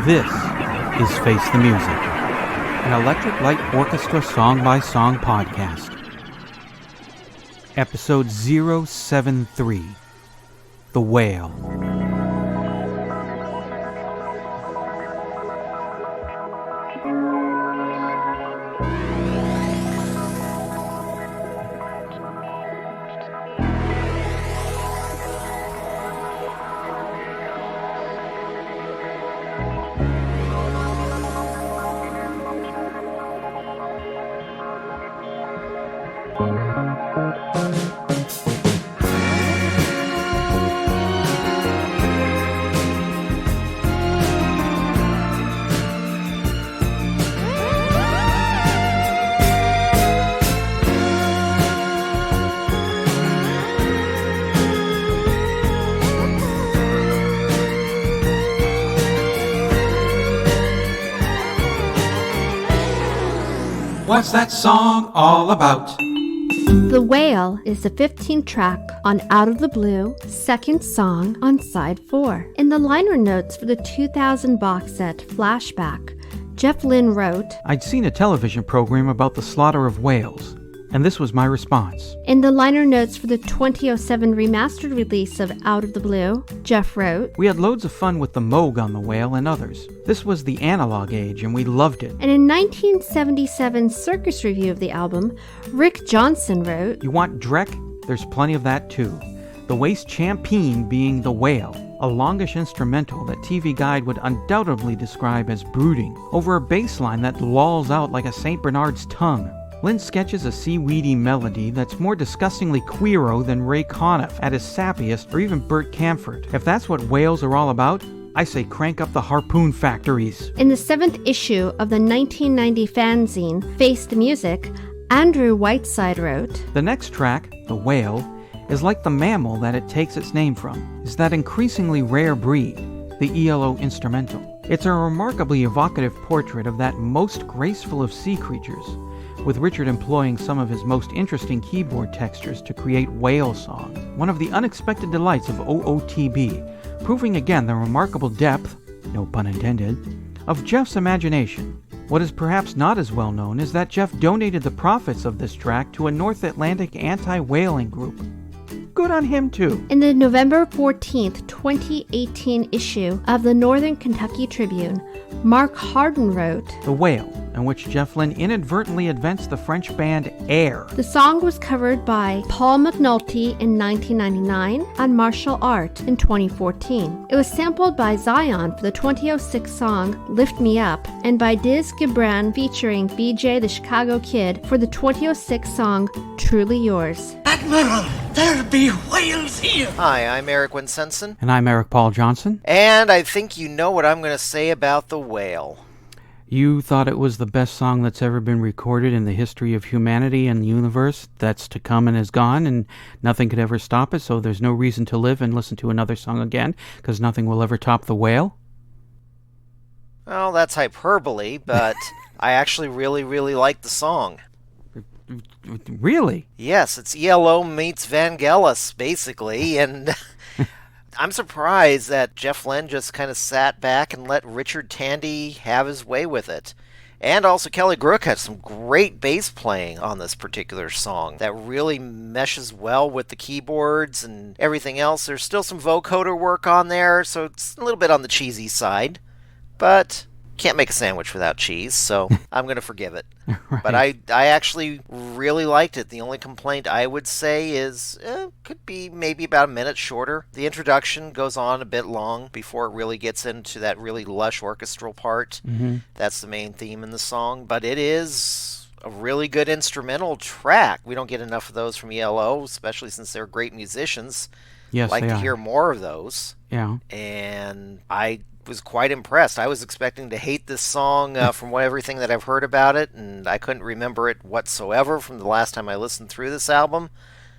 This is Face the Music, an Electric Light Orchestra song-by-song podcast. Episode 073, The Whale. What's that song all about? The Whale is the 15th track on Out of the Blue, second song on side 4. In the liner notes for the 2000 box set Flashback, Jeff Lynne wrote, I'd seen a television program about the slaughter of whales, and this was my response. In the liner notes for the 2007 remastered release of Out of the Blue, Jeff wrote, We had loads of fun with the Moog on the Whale and others. This was the analog age, and we loved it. And in 1977 Circus review of the album, Rick Johnson wrote, You want Drek? There's plenty of that too. The waste champeen being the Whale, a longish instrumental that TV Guide would undoubtedly describe as brooding, over a bass line that lolls out like a St. Bernard's tongue. Lynn sketches a seaweedy melody that's more disgustingly queero than Ray Conniff at his sappiest, or even Burt Camford. If that's what whales are all about, I say crank up the harpoon factories. In the 7th issue of the 1990 fanzine Face the Music, Andrew Whiteside wrote, The next track, The Whale, is like the mammal that it takes its name from, is that increasingly rare breed, the E.L.O. instrumental. It's a remarkably evocative portrait of that most graceful of sea creatures, with Richard employing some of his most interesting keyboard textures to create whale song, one of the unexpected delights of OOTB, proving again the remarkable depth, no pun intended, of Jeff's imagination. What is perhaps not as well known is that Jeff donated the profits of this track to a North Atlantic anti-whaling group. Good on him, too. In the November 14th, 2018 issue of the Northern Kentucky Tribune, Mark Harden wrote, The Whale, in which Jeff Lynne inadvertently advanced the French band Air. The song was covered by Paul McNulty in 1999 and Martial Art in 2014. It was sampled by Zion for the 2006 song Lift Me Up and by Diz Gibran featuring BJ the Chicago Kid for the 2006 song Truly Yours. Admiral, there be whales here! Hi, I'm Eric Winsenson. And I'm Eric Paul Johnson. And I think you know what I'm going to say about The Whale. You thought it was the best song that's ever been recorded in the history of humanity and the universe that's to come and is gone, and nothing could ever stop it, so there's no reason to live and listen to another song again, because nothing will ever top The Whale? Well, that's hyperbole, but I actually really like the song. Really? Yes, it's E.L.O. meets Vangelis, basically, and I'm surprised that Jeff Lynne just kind of sat back and let Richard Tandy have his way with it. And also Kelly Brook had some great bass playing on this particular song that really meshes well with the keyboards and everything else. There's still some vocoder work on there, so it's a little bit on the cheesy side, but can't make a sandwich without cheese, so I'm going to forgive it. Right. But I actually really liked it. The only complaint I would say is could be maybe about a minute shorter. The introduction goes on a bit long before it really gets into that really lush orchestral part. Mm-hmm. That's the main theme in the song, but it is a really good instrumental track. We don't get enough of those from E.L.O., especially since they're great musicians. Yes, like they to are. Hear more of those. Yeah. And I was quite impressed. I was expecting to hate this song from everything that I've heard about it, and I couldn't remember it whatsoever from the last time I listened through this album.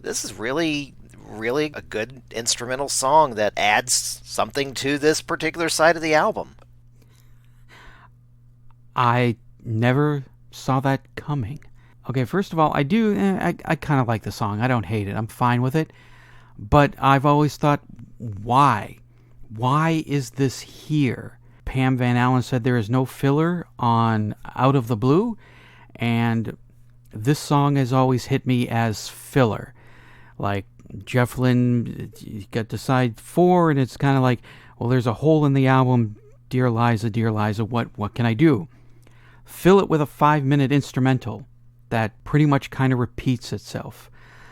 This is really a good instrumental song that adds something to this particular side of the album. I never saw that coming. Okay, first of all, I kind of like the song. I don't hate it. I'm fine with it. But I've always thought, why? Why is this here? Pam Van Allen said there is no filler on Out of the Blue, and this song has always hit me as filler. Like, Jeff Lynne, you got to side 4, and it's kind of like, well, there's a hole in the album, dear Liza, what can I do? Fill it with a 5-minute instrumental that pretty much kind of repeats itself.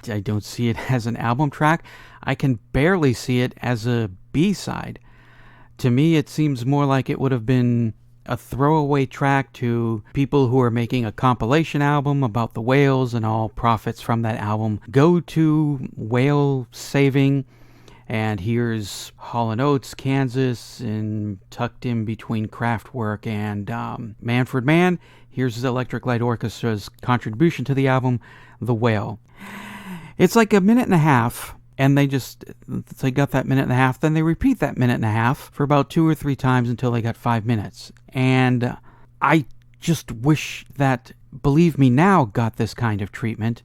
I don't see it as an album track. I can barely see it as a B-side. To me, it seems more like it would have been a throwaway track to people who are making a compilation album about the whales, and all profits from that album go to whale saving. And here's Hall & Oates, Kansas, and tucked in between Kraftwerk and Manfred Mann, here's the Electric Light Orchestra's contribution to the album, The Whale. It's like a minute and a half, and they got that minute and a half, then they repeat that minute and a half for about 2 or 3 times until they got 5 minutes. And I just wish that Believe Me Now got this kind of treatment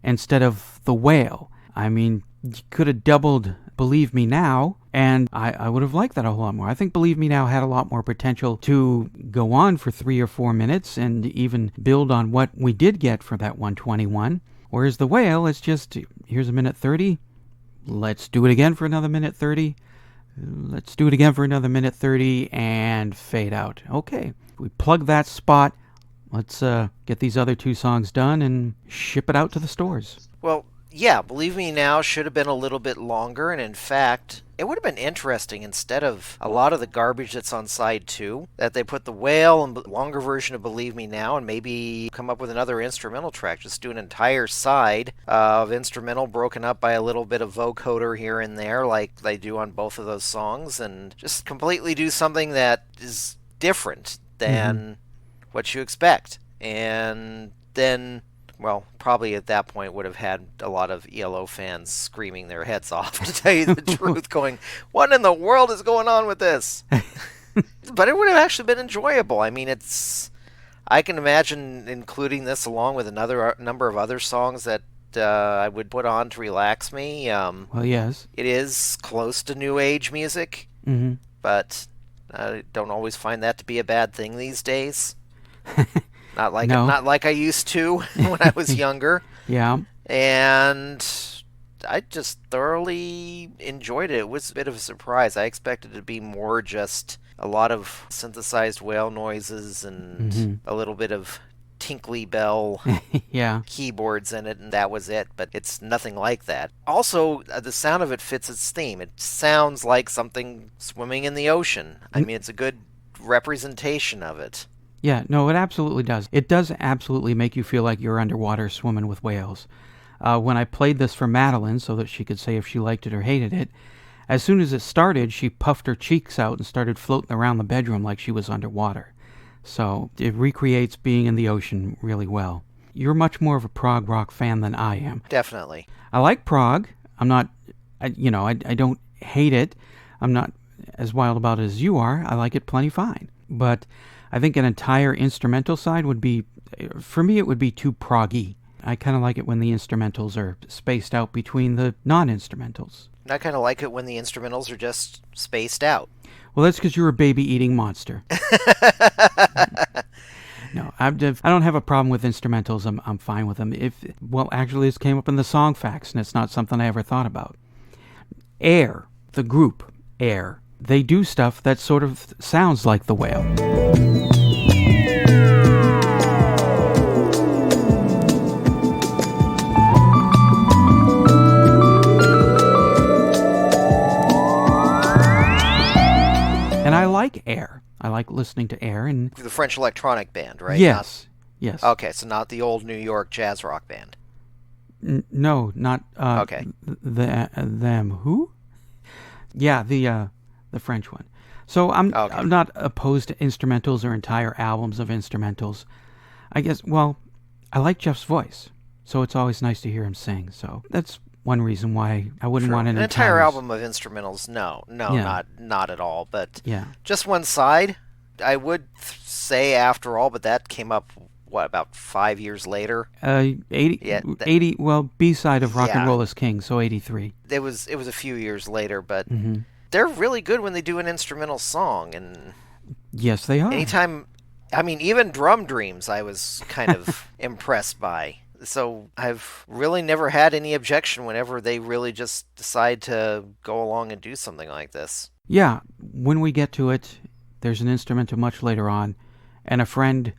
instead of The Whale. I mean, you could have doubled Believe Me Now, and I would have liked that a whole lot more. I think Believe Me Now had a lot more potential to go on for 3 or 4 minutes and even build on what we did get for that 121. Whereas The Whale, it's just, here's a minute 30, let's do it again for another minute 30, let's do it again for another minute 30, and fade out. Okay, we plug that spot, let's get these other 2 songs done and ship it out to the stores. Well, yeah, Believe Me Now should have been a little bit longer, and in fact, it would have been interesting instead of a lot of the garbage that's on side 2, that they put The Whale and the longer version of Believe Me Now and maybe come up with another instrumental track. Just do an entire side of instrumental broken up by a little bit of vocoder here and there like they do on both of those songs, and just completely do something that is different than what you expect. And then, well, probably at that point would have had a lot of E.L.O. fans screaming their heads off, to tell you the truth, going, what in the world is going on with this? But it would have actually been enjoyable. I mean, I can imagine including this along with another number of other songs that I would put on to relax me. Well, yes. It is close to new age music, but I don't always find that to be a bad thing these days. Not like I used to when I was younger. Yeah. And I just thoroughly enjoyed it. It was a bit of a surprise. I expected it to be more just a lot of synthesized whale noises and a little bit of tinkly bell keyboards in it, and that was it. But it's nothing like that. Also, the sound of it fits its theme. It sounds like something swimming in the ocean. I mean, it's a good representation of it. Yeah, no, it absolutely does. It does absolutely make you feel like you're underwater swimming with whales. When I played this for Madeline so that she could say if she liked it or hated it, as soon as it started, she puffed her cheeks out and started floating around the bedroom like she was underwater. So it recreates being in the ocean really well. You're much more of a prog rock fan than I am. Definitely. I like prog. I'm not, I don't hate it. I'm not as wild about it as you are. I like it plenty fine. But I think an entire instrumental side would be, for me, it would be too proggy. I kind of like it when the instrumentals are spaced out between the non-instrumentals. I kind of like it when the instrumentals are just spaced out. Well, that's because you're a baby-eating monster. No, I don't have a problem with instrumentals. I'm fine with them. Actually, this came up in the song facts, and it's not something I ever thought about. Air, the group Air, they do stuff that sort of sounds like The Whale. And I like Air. I like listening to Air. And the French electronic band, right? Yes. Yes. Okay, so not the old New York jazz rock band. No, not okay. Them. Who? Yeah, the French one. So I'm not opposed to instrumentals or entire albums of instrumentals. I guess, well, I like Jeff's voice, so it's always nice to hear him sing. So that's one reason why I wouldn't want an entire album of instrumentals. No, not at all. But just one side. I would say after all, but that came up about 5 years later. 80. Well, B-side of Rock and Roll is King, so 83. It was a few years later, but they're really good when they do an instrumental song, and Yes, they are. Even Drum Dreams I was kind of impressed by. So I've really never had any objection whenever they really just decide to go along and do something like this. Yeah, when we get to it, there's an instrumental much later on, and a friend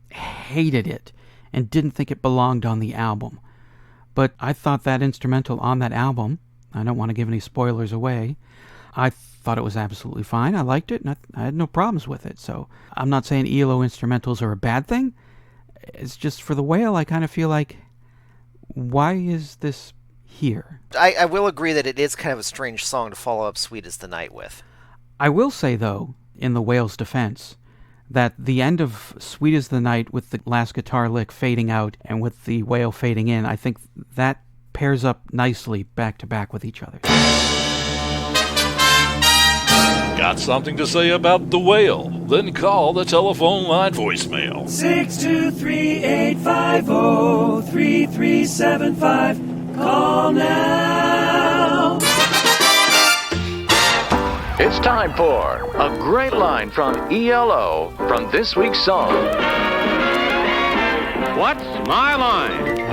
hated it and didn't think it belonged on the album. But I thought that instrumental on that album, I don't want to give any spoilers away, I thought it was absolutely fine. I liked it, and I had no problems with it. So I'm not saying E.L.O. instrumentals are a bad thing. It's just for The Whale, I kind of feel like, why is this here? I will agree that it is kind of a strange song to follow up Sweet as the Night with. I will say, though, in The Whale's defense, that the end of Sweet as the Night with the last guitar lick fading out and with the Whale fading in, I think that pairs up nicely back to back with each other. Got something to say about The Whale? Then call the telephone line voicemail. 623-850-3375. Call now. It's time for a great line from E.L.O. from this week's song. What's my line?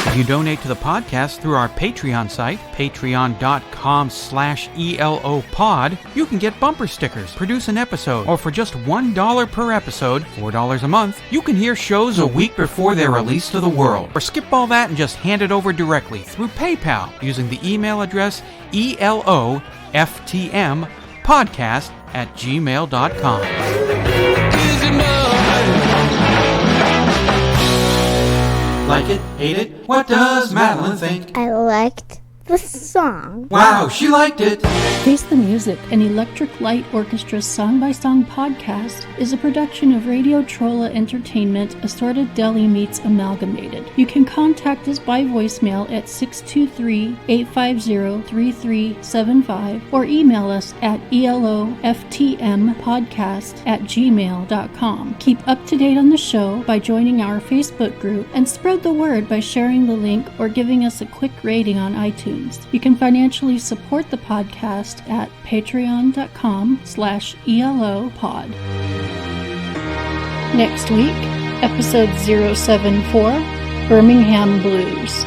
If you donate to the podcast through our Patreon site, patreon.com/ELOpod, you can get bumper stickers, produce an episode, or for just $1 per episode, $4 a month, you can hear shows a week before they're released to the world. Or skip all that and just hand it over directly through PayPal using the email address ELOFTMpodcast@gmail.com. Like it? Hate it? What does Madeline think? I liked the song. Wow, she liked it! Face the Music, an Electric Light Orchestra song-by-song podcast, is a production of Radio Trolla Entertainment, Assorted Deli Meats Amalgamated. You can contact us by voicemail at 623-850-3375 or email us at eloftmpodcast@gmail.com. Keep up to date on the show by joining our Facebook group and spread the word by sharing the link or giving us a quick rating on iTunes. You can financially support the podcast at patreon.com/ELOpod. Next week, episode 074, Birmingham Blues.